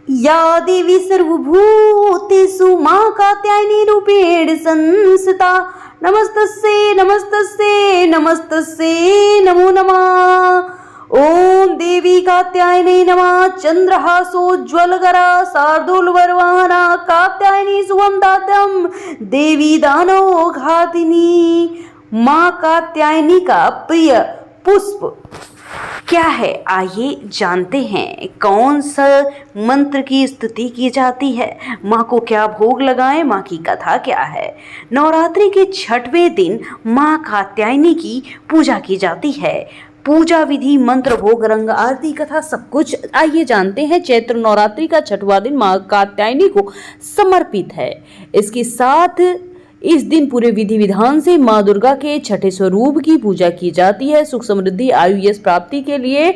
या देवी सर्वभूतेषु मां कात्यायनी रूपेण संस्थिता नमस्तस्यै नमस्तस्यै नमस्तस्यै नमो नमः। ओम देवी कात्यायनी नमः। चंद्रहासोज्ज्वलकरा शार्दूलवरवाहना कात्यायनी शुभं दातं देवी दानव घातिनी। मां कात्यायनी का प्रिय पुष्प क्या है, आइए जानते हैं। कौन सा मंत्र की स्तुति की जाती है, माँ को क्या भोग लगाएं, माँ की कथा क्या है। नवरात्रि के 6वें दिन माँ कात्यायनी की पूजा की जाती है। पूजा विधि, मंत्र, भोग, रंग, आरती, कथा सब कुछ आइए जानते हैं। चैत्र नवरात्रि का 6वां दिन माँ कात्यायनी को समर्पित है। इसके साथ इस दिन पूरे विधि विधान से माँ दुर्गा के 6ठे स्वरूप की पूजा की जाती है। सुख समृद्धि आयु यश प्राप्ति के लिए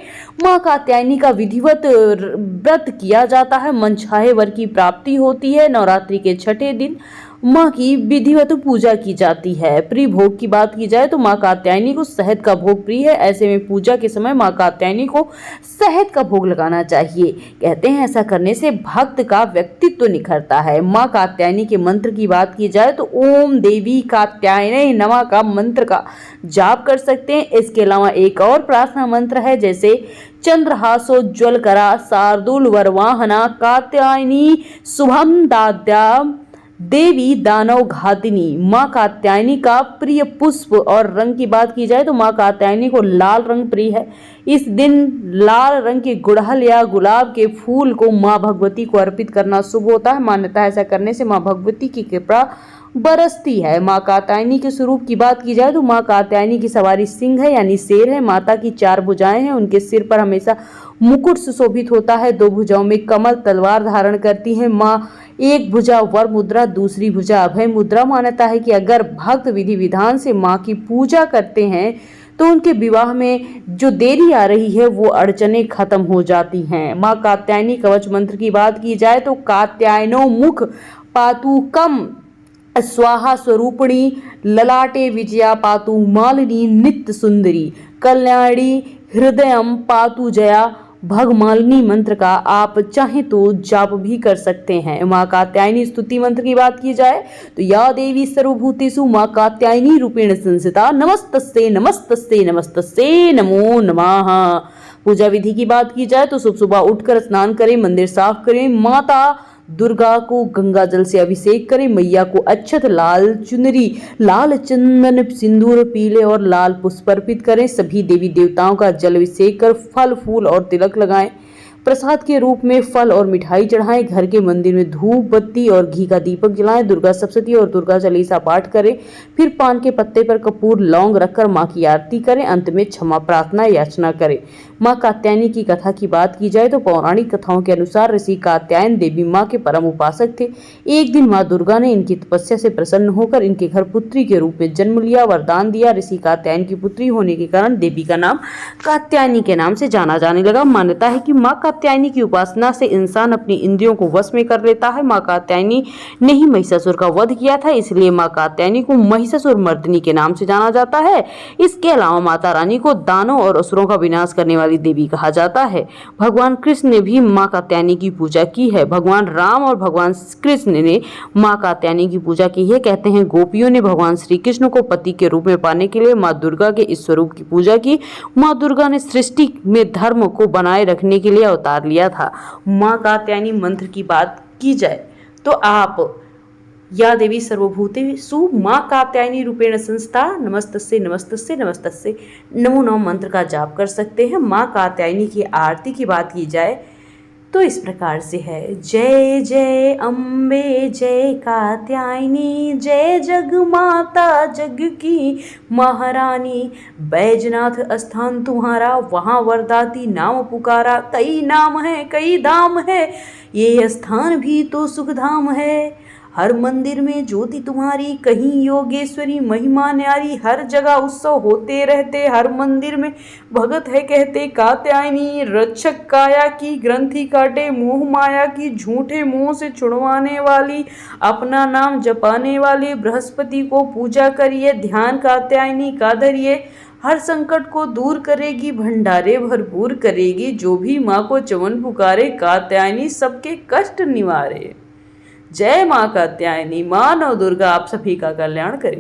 माँ कात्यायनी का विधिवत व्रत किया जाता है। मनचाहे वर की प्राप्ति होती है। नवरात्रि के 6ठे दिन माँ की विधिवत पूजा की जाती है। प्रिय भोग की बात की जाए तो माँ कात्यायनी को शहद का भोग प्रिय है। ऐसे में पूजा के समय माँ कात्यायनी को शहद का भोग लगाना चाहिए। कहते हैं ऐसा करने से भक्त का व्यक्तित्व निखरता है। माँ कात्यायनी के मंत्र की बात की जाए तो ओम देवी कात्यायनी नमः का मंत्र का जाप कर सकते हैं। इसके अलावा एक और प्रार्थना मंत्र है, जैसे चंद्रहासोज्ज्वलकरा शार्दूल वरवाहना कात्यायनी शुभम दाद्याम देवी दानव घातिनी। माँ कात्यायनी का प्रिय पुष्प और रंग की बात की जाए तो माँ कात्यायनी को लाल रंग प्रिय है। इस दिन लाल रंग के गुड़हल या गुलाब के फूल को माँ भगवती को अर्पित करना शुभ होता है। मान्यता है ऐसा करने से माँ भगवती की कृपा बरसती है। माँ कात्यायनी के स्वरूप की बात की जाए तो माँ कात्यायनी की सवारी सिंह है यानी शेर है। माता की 4 भुजाएं हैं। उनके सिर पर हमेशा मुकुट सुशोभित होता है। 2 भुजाओं में कमल तलवार धारण करती है। माँ एक भुजा वर मुद्रा, दूसरी भुजा अभय मुद्रा। मान्यता है कि अगर भक्त विधि विधान से माँ की पूजा करते हैं तो उनके विवाह में जो देरी आ रही है वो अड़चने खत्म हो जाती हैं। माँ कात्यायनी कवच मंत्र की बात की जाए तो कात्यायनो मुख पातु कम स्वाहा स्वरूपिणी ललाटे विजया पातु मालिनी नित्य सुंदरी कल्याणी हृदयम पातु जया भगमालिनी मंत्र का आप चाहें तो जाप भी कर सकते हैं। माँ कात्यायनी स्तुति मंत्र की बात की जाए तो या देवी सर्वभूतेषु माँ कात्यायनी रूपेण संस्थिता नमस्तस्यै नमस्तस्यै नमस्तस्यै नमो नमः। पूजा विधि की बात की जाए तो सुबह उठकर स्नान करें, मंदिर साफ करें, माता दुर्गा को गंगा जल से अभिषेक करें, मैया को अक्षत, लाल चुनरी, लाल चंदन, सिंदूर, पीले और लाल पुष्प अर्पित करें। सभी देवी देवताओं का जल अभिषेक कर फल फूल और तिलक लगाएं। प्रसाद के रूप में फल और मिठाई चढ़ाएं। घर के मंदिर में धूप बत्ती और घी का दीपक जलाएं। दुर्गा सप्तशती और दुर्गा चालीसा पाठ करें। फिर पान के पत्ते पर कपूर लौंग रखकर माँ की आरती करें। अंत में क्षमा प्रार्थना याचना करें। माँ कात्यायनी की कथा की बात की जाए तो पौराणिक कथाओं के अनुसार ऋषि कात्यायन देवी माँ के परम उपासक थे। एक दिन माँ दुर्गा ने इनकी तपस्या से प्रसन्न होकर इनके घर पुत्री के रूप में जन्म लिया, वरदान दिया। ऋषि कात्यायन की पुत्री होने के कारण देवी का नाम कात्यायनी के नाम से जाना जाने लगा। मान्यता है कि माँ कात्यायनी की उपासना से इंसान अपनी इंद्रियों को वश में कर लेता है। माँ कात्यायनी ने ही महिषासुर का वध किया था, इसलिए माँ कात्यायनी को महिषासुर मर्दिनी के नाम से जाना जाता है। इसके अलावा माता रानी को दानव और असुरों का विनाश करने वाली देवी कहा जाता है। भगवान कृष्ण ने भी माँ कात्यायनी की पूजा की है। भगवान राम और भगवान कृष्ण ने माँ कात्यायनी की पूजा की है। कहते हैं गोपियों ने भगवान श्री कृष्ण को पति के रूप में पाने के लिए माँ दुर्गा के इस स्वरूप की पूजा की। माँ दुर्गा ने सृष्टि में धर्म को बनाए रखने के लिए अवतार लिया था। माँ कात्यायनी मंत्र की बात की जाए तो आप या देवी सर्वभूतेषु माँ कात्यायनी रूपेण संस्था नमस्तस्यै नमस्तस्यै नमस्तस्यै नमो नमः मंत्र का जाप कर सकते हैं। माँ कात्यायनी की आरती की बात की जाए तो इस प्रकार से है। जय जय अम्बे जय कात्यायनी, जय जग माता जग की महारानी। बैजनाथ स्थान तुम्हारा वहाँ वरदाती नाम पुकारा। कई नाम है कई धाम है, ये स्थान भी तो सुख धाम है। हर मंदिर में ज्योति तुम्हारी, कहीं योगेश्वरी महिमा न्यारी। हर जगह उत्सव होते रहते, हर मंदिर में भगत है कहते कात्यायनी। रक्षक काया की ग्रंथि काटे, मोह माया की झूठे मोह से छुड़वाने वाली। अपना नाम जपाने वाले बृहस्पति को पूजा करिए, ध्यान कात्यायनी का धरिए। हर संकट को दूर करेगी, भंडारे भरपूर करेगी। जो भी माँ को चवन पुकारे, कात्यायनी सबके कष्ट निवारे। जय माँ कात्यायनी, माँ नवदुर्गा आप सभी का कल्याण करे।